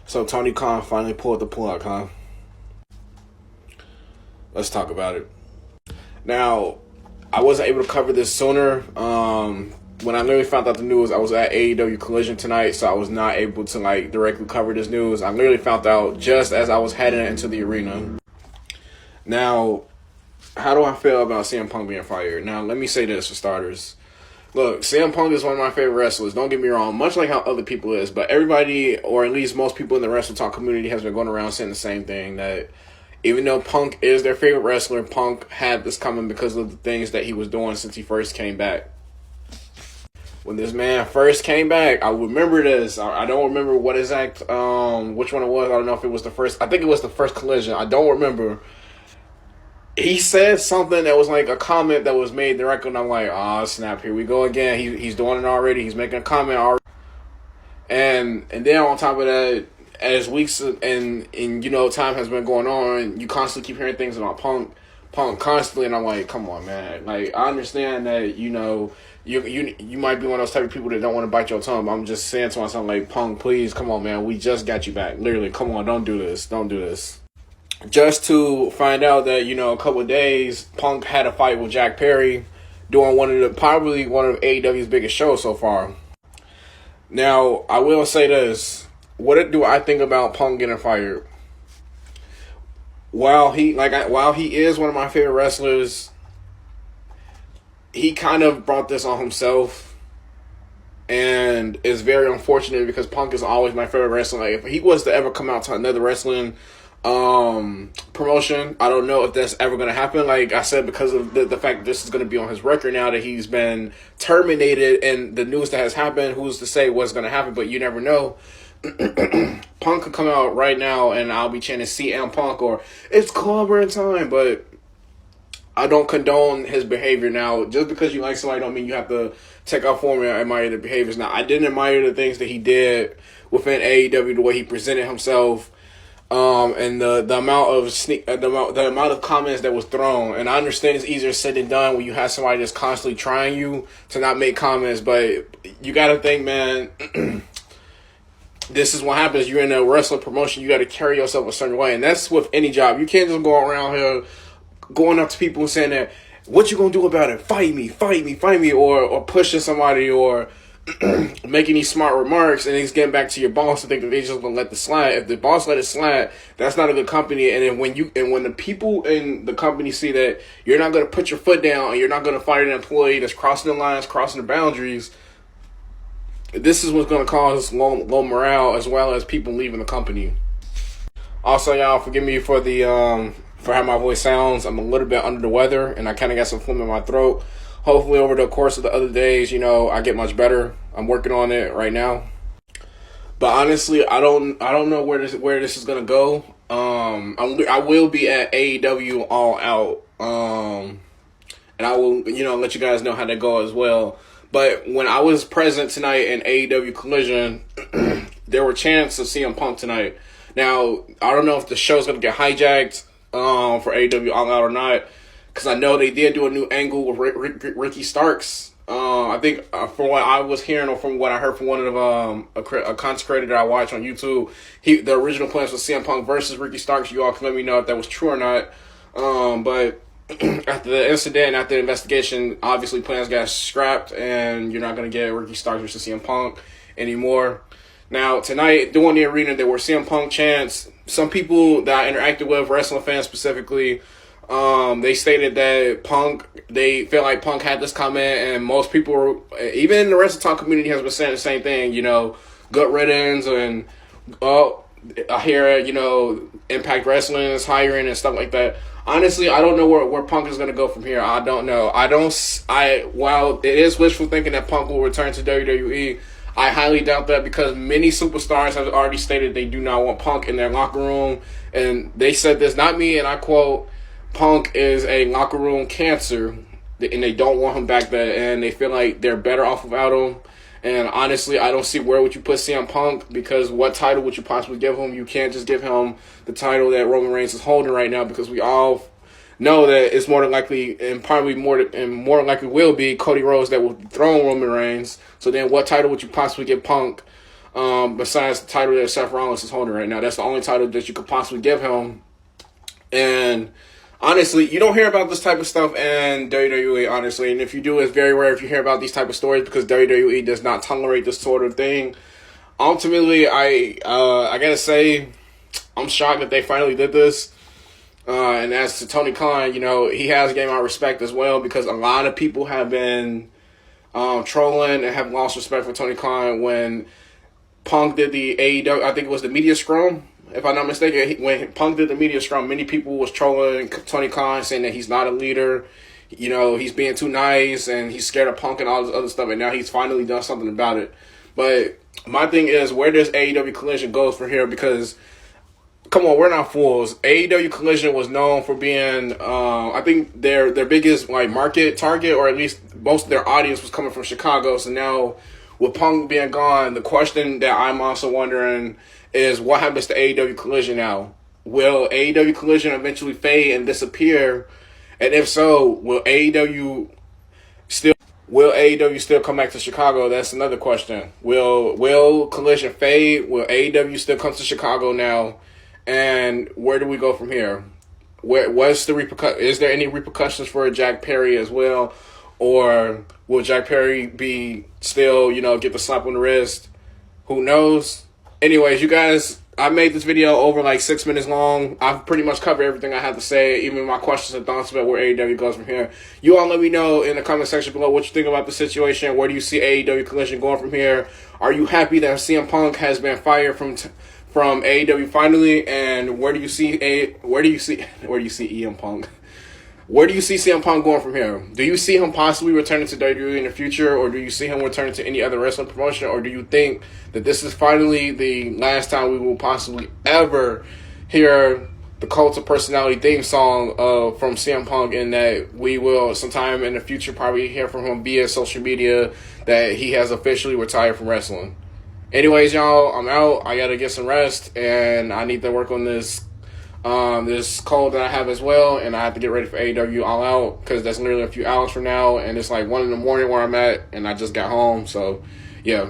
So Tony Khan finally pulled the plug, huh? Let's talk about it. Now, I wasn't able to cover this sooner. When I literally found out the news, I was at AEW Collision tonight, so I was not able to directly cover this news. I literally found out just as I was heading into the arena. Now, how do I feel about CM Punk being fired? Now, let me say this for starters. Look, CM Punk is one of my favorite wrestlers. Don't get me wrong, much like how other people is, but everybody, or at least most people in the Wrestle Talk community, has been going around saying the same thing, that even though Punk is their favorite wrestler, Punk had this coming because of the things that he was doing since he first came back. When this man first came back, I remember this. I don't remember what exact, which one it was. I don't know if it was the first. I think it was the first Collision. I don't remember. He said something that was like a comment that was made directly, and I'm like, oh snap, here we go again. He's doing it already. He's making a comment already. And then on top of that, as weeks and time has been going on, you constantly keep hearing things about Punk constantly, and I'm like, come on, man. Like, I understand that you might be one of those type of people that don't want to bite your tongue. But I'm just saying to myself, like, Punk, please, come on, man. We just got you back. Literally, come on, don't do this. Don't do this. Just to find out that, a couple of days, Punk had a fight with Jack Perry doing probably one of AEW's biggest shows so far. Now, I will say this. What do I think about Punk getting fired? While he is one of my favorite wrestlers, he kind of brought this on himself. And it's very unfortunate because Punk is always my favorite wrestler. Like, if he was to ever come out to another wrestling promotion, I don't know if that's ever going to happen. Like I said, because of the fact that this is going to be on his record now that he's been terminated and the news that has happened, who's to say what's going to happen, but you never know. Punk could come out right now and I'll be chanting CM Punk or it's clobbering time, but I don't condone his behavior. Now, just because you like somebody don't mean you have to take out for him and admire the behaviors. Now, I didn't admire the things that he did within AEW, the way he presented himself. And the amount of comments that was thrown, and I understand it's easier said than done when you have somebody that's constantly trying you to not make comments, but you gotta think, man, this is what happens. You're in a wrestling promotion, you gotta carry yourself a certain way, and that's with any job. You can't just go around here going up to people and saying that, what you gonna do about it? Fight me, or pushing somebody, or making these smart remarks, and he's getting back to your boss and think that they just gonna let the slide. If the boss let it slide, that's not a good company. And then when the people in the company see that you're not gonna put your foot down and you're not gonna fire an employee that's crossing the lines, crossing the boundaries, this is what's gonna cause low morale as well as people leaving the company. Also, y'all, forgive me for for how my voice sounds. I'm a little bit under the weather and I kind of got some phlegm in my throat. Hopefully over the course of the other days, I get much better. I'm working on it right now. But honestly, I don't know where this is gonna go. I will be at AEW All Out. And I will, let you guys know how that goes as well. But when I was present tonight in AEW Collision, there were chants of CM Punk tonight. Now, I don't know if the show's gonna get hijacked for AEW All Out or not. Because I know they did do a new angle with Ricky Starks. I think from what I was hearing or from what I heard from one of a consecrated that I watched on YouTube, the original plans was CM Punk versus Ricky Starks. You all can let me know if that was true or not. But after the incident, after the investigation, obviously plans got scrapped, and you're not going to get Ricky Starks versus CM Punk anymore. Now, tonight, during the arena, there were CM Punk chants. Some people that I interacted with, wrestling fans specifically, they stated that they felt like Punk had this comment, and most people, even in the Wrestle Talk community, has been saying the same thing, gut riddance, and, I hear, Impact Wrestling is hiring and stuff like that. Honestly, I don't know where Punk is going to go from here. I don't know. While it is wishful thinking that Punk will return to WWE, I highly doubt that because many superstars have already stated they do not want Punk in their locker room, and they said this, not me, and I quote, Punk is a locker room cancer, and they don't want him back there, and they feel like they're better off without him. And honestly, I don't see where would you put CM Punk, because what title would you possibly give him? You can't just give him the title that Roman Reigns is holding right now, because we all know that it's more than likely, and probably more than likely will be, Cody Rhodes that will dethrone Roman Reigns. So then what title would you possibly give Punk? besides the title that Seth Rollins is holding right now. That's the only title that you could possibly give him. And honestly, you don't hear about this type of stuff in WWE, honestly. And if you do, it's very rare if you hear about these type of stories because WWE does not tolerate this sort of thing. Ultimately, I gotta say, I'm shocked that they finally did this. And as to Tony Khan, you know, he has gained my respect as well because a lot of people have been trolling and have lost respect for Tony Khan when Punk did the AEW, I think it was the media scrum, if I'm not mistaken. When Punk did the media scrum, many people was trolling Tony Khan, saying that he's not a leader, you know, he's being too nice, and he's scared of Punk and all this other stuff, and now he's finally done something about it. But my thing is, where does AEW Collision go from here? Because, come on, we're not fools. AEW Collision was known for being, I think their biggest like market target, or at least most of their audience was coming from Chicago. So now, with Punk being gone, the question that I'm also wondering is what happens to AEW Collision now? Will AEW Collision eventually fade and disappear? And if so, will AEW still come back to Chicago? That's another question. Will Collision fade? Will AEW still come to Chicago now? And where do we go from here? What's the repercussion? Is there any repercussions for Jack Perry as well? Or will Jack Perry be still, you know, get the slap on the wrist? Who knows? Anyways, you guys, I made this video over like 6 minutes long. I've pretty much covered everything I have to say, even my questions and thoughts about where AEW goes from here. You all let me know in the comment section below what you think about the situation. Where do you see AEW Collision going from here? Are you happy that CM Punk has been fired from AEW finally? And where do you see EM Punk? Where do you see CM Punk going from here? Do you see him possibly returning to WWE in the future, or do you see him returning to any other wrestling promotion, or do you think that this is finally the last time we will possibly ever hear the Cult of Personality theme song from CM Punk, and that we will sometime in the future probably hear from him via social media that he has officially retired from wrestling? Anyways, y'all, I'm out. I gotta get some rest, and I need to work on this cold that I have as well, and I have to get ready for AEW All Out because that's literally a few hours from now, and it's like 1 a.m. where I'm at, and I just got home. So, yeah.